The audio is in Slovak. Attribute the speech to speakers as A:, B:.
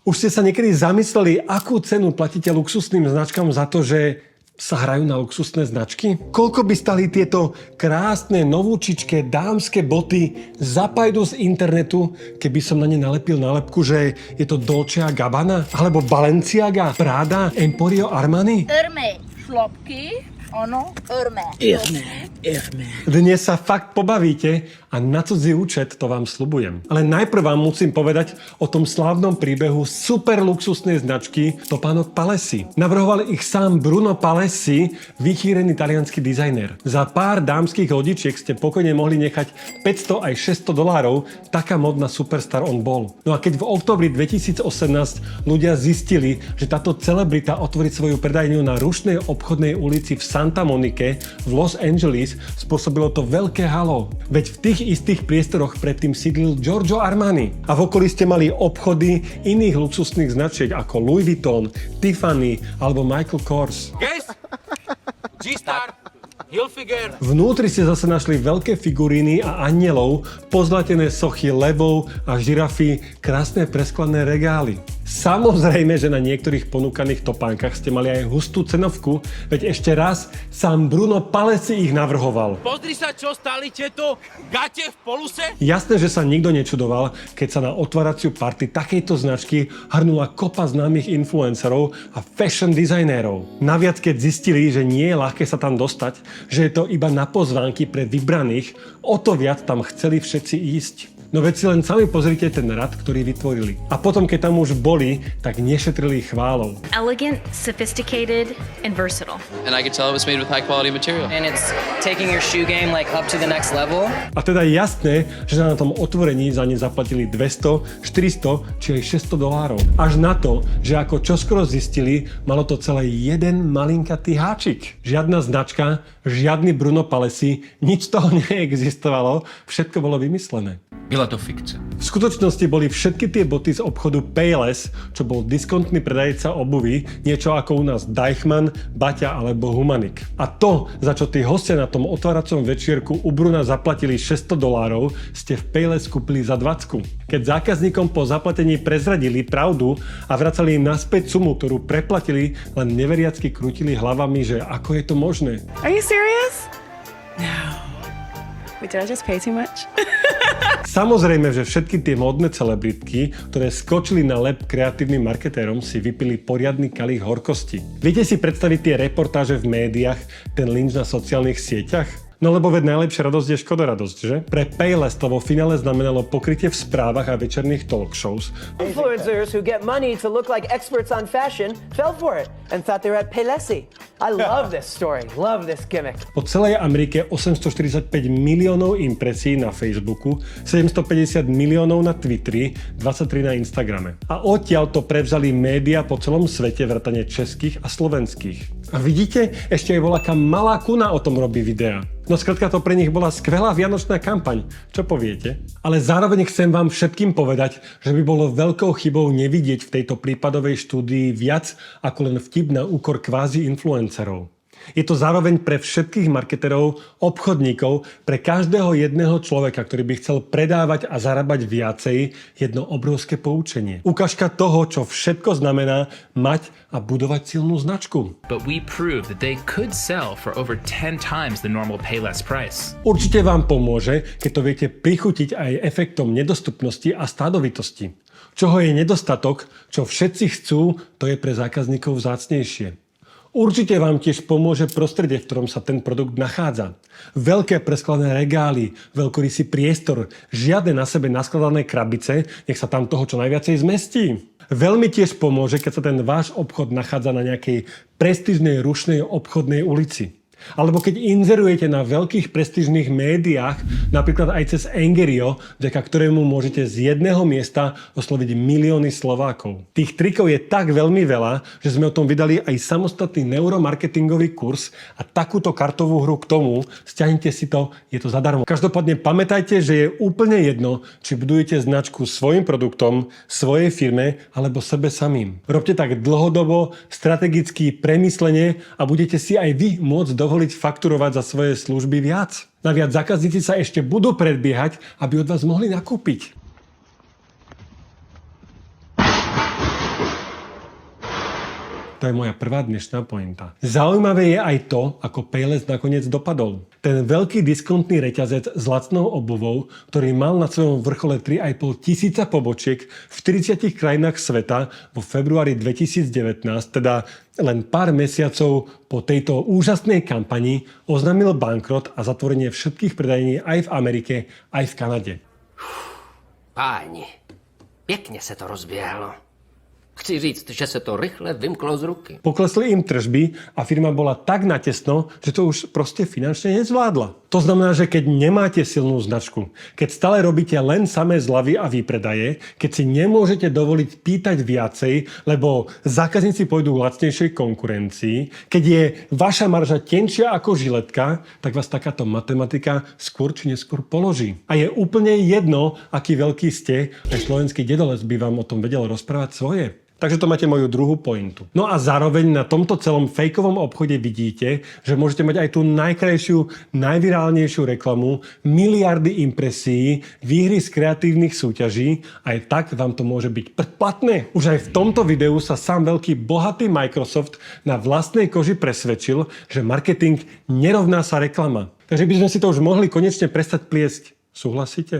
A: Už ste sa niekedy zamysleli, akú cenu platíte luxusným značkám za to, že sa hrajú na luxusné značky? Koľko by stali tieto krásne, novúčičké, dámske boty zapajdu z internetu, keby som na ne nalepil nálepku, že je to Dolce & Gabbana? Alebo Balenciaga, Prada, Emporio Armani?
B: Hermé, šlopky, ono, Hermé.
A: Dnes sa fakt pobavíte a na cudzí účet to vám sľubujem. Ale najprv vám musím povedať o tom slávnom príbehu super luxusnej značky topánok Palessi. Navrhoval ich sám Bruno Palessi, vychýrený taliansky dizajner. Za pár dámskych hodičiek ste pokojne mohli nechať 500 aj $600, taká modná superstar on bol. No a keď v októbri 2018 ľudia zistili, že táto celebrita otvorí svoju predajňu na rušnej obchodnej ulici v Santa Monike v Los Angeles, spôsobilo to veľké halo. Veď v tých istých priestoroch predtým sídlil Giorgio Armani. A v okolí ste mali obchody iných luxusných značiek ako Louis Vuitton, Tiffany alebo Michael Kors.
C: Guys, G-Star, Hilfiger.
A: Vnútri ste zase našli veľké figuríny a anielov, pozlatené sochy levov a žirafy, krásne presklené regály. Samozrejme, že na niektorých ponúkaných topánkach ste mali aj hustú cenovku, veď ešte raz sám Bruno Palessi ich navrhoval.
C: Pozri sa, čo stáli tieto gate v poluse.
A: Jasné, že sa nikto nečudoval, keď sa na otváraciu party takejto značky hrnula kopa známych influencerov a fashion dizajnérov. Naviac, keď zistili, že nie je ľahké sa tam dostať, že je to iba na pozvánky pre vybraných, o to viac tam chceli všetci ísť. No veď si len sami pozrite ten rad, ktorý vytvorili. A potom, keď tam už boli, tak nešetrili chválou.
D: Elegant, sophisticated, and versatile.
E: And I could tell it was made with high quality material.
F: And it's taking your shoe game like up to the next level.
A: A teda jasné, že na tom otvorení za ne zaplatili 200, 400 či aj $600. Až na to, že ako čoskoro zistili, malo to celé jeden malinkatý háčik. Žiadna značka, žiadny Bruno Palessi, nič z toho neexistovalo, všetko bolo vymyslené.
C: Byla to fikce.
A: V skutočnosti boli všetky tie boty z obchodu Payless, čo bol diskontný predajca obuvy, niečo ako u nás Deichmann, Baťa alebo Humanik. A to, za čo tí hostia na tom otváracom večierku u Bruna zaplatili $600, ste v Payless kúpili za 20. Keď zákazníkom po zaplatení prezradili pravdu a vracali im naspäť sumu, ktorú preplatili, len neveriacky krútili hlavami, že ako je to možné.
G: Are you serious? No. Wait, did I just pay too much?
A: Samozrejme, že všetky tie módne celebritky, ktoré skočili na lep kreatívnym marketérom, si vypili poriadny kalich horkosti. Viete si predstaviť tie reportáže v médiách, ten lynč na sociálnych sieťach? No lebo veď najlepšia radosť je škoda radosť, že? Pre Payless to vo finále znamenalo pokrytie v správach a večerných talk shows.
H: Influencers who get money to look like experts on fashion fell for it and thought they were at Paylessi. I love this story, love this gimmick.
A: Po celej Amerike 845 miliónov impresí na Facebooku, 750 miliónov na Twitteri, 23 na Instagrame. A odtiaľ to prevzali médiá po celom svete vrátane českých a slovenských. A vidíte, ešte aj voľaká malá kuna o tom robí videa. No skrátka to pre nich bola skvelá vianočná kampaň. Čo poviete? Ale zároveň chcem vám všetkým povedať, že by bolo veľkou chybou nevidieť v tejto prípadovej štúdii viac ako len vtip na úkor kvázi influencerov. Je to zároveň pre všetkých marketerov, obchodníkov, pre každého jedného človeka, ktorý by chcel predávať a zarábať viacej, jedno obrovské poučenie. Ukážka toho, čo všetko znamená mať a budovať silnú značku.
I: But we proved that they could sell for over 10 times the normal Payless price.
A: Určite vám pomôže, keď to viete prichutiť aj efektom nedostupnosti a stádovitosti. Čoho je nedostatok, čo všetci chcú, to je pre zákazníkov vzácnejšie. Určite vám tiež pomôže prostredie, v ktorom sa ten produkt nachádza. Veľké presklené regály, veľkorysý priestor, žiadne na sebe naskladané krabice, nech sa tam toho čo najviacej zmestí. Veľmi tiež pomôže, keď sa ten váš obchod nachádza na nejakej prestížnej rušnej obchodnej ulici. Alebo keď inzerujete na veľkých prestížnych médiách, napríklad aj cez Engerio, vďaka ktorému môžete z jedného miesta osloviť milióny Slovákov. Tých trikov je tak veľmi veľa, že sme o tom vydali aj samostatný neuromarketingový kurz a takúto kartovú hru k tomu, stiahnite si to, je to zadarmo. Každopádne pamätajte, že je úplne jedno, či budujete značku svojim produktom, svojej firme alebo sebe samým. Robte tak dlhodobo, strategicky, premyslene a budete si aj vy môcť dovoliť fakturovať za svoje služby viac. Naviac zákazníci sa ešte budú predbiehať, aby od vás mohli nakúpiť. To je moja prvá dnešná pointa. Zaujímavé je aj to, ako Payless nakoniec dopadol. Ten veľký diskontný reťazec s lacnou obuvou, ktorý mal na svojom vrchole 3,5 tisíca pobočiek v 40 krajinách sveta vo februári 2019, teda len pár mesiacov po tejto úžasnej kampani, oznámil bankrot a zatvorenie všetkých predajní aj v Amerike, aj v Kanade.
J: Páni, pěkně se to rozběhlo. Chci říct, že se to rychle vymklo z ruky.
A: Poklesli im tržby a firma bola tak natesno, že to už proste finančne nezvládla. To znamená, že keď nemáte silnú značku, keď stále robíte len samé zľavy a výpredaje, keď si nemôžete dovoliť pýtať viacej, lebo zákazníci pôjdu k lacnejšej konkurencii, keď je vaša marža tenšia ako žiletka, tak vás takáto matematika skôr či neskôr položí. A je úplne jedno, aký veľký ste, aj slovenský dedoles by vám o tom vedel rozprávať svoje. Takže to máte moju druhú pointu. No a zároveň na tomto celom fejkovom obchode vidíte, že môžete mať aj tú najkrajšiu, najvirálnejšiu reklamu, miliardy impresií, výhry z kreatívnych súťaží, aj tak vám to môže byť predplatné. Už aj v tomto videu sa sám veľký bohatý Microsoft na vlastnej koži presvedčil, že marketing nerovná sa reklama. Takže by sme si to už mohli konečne prestať pliesť. Súhlasíte?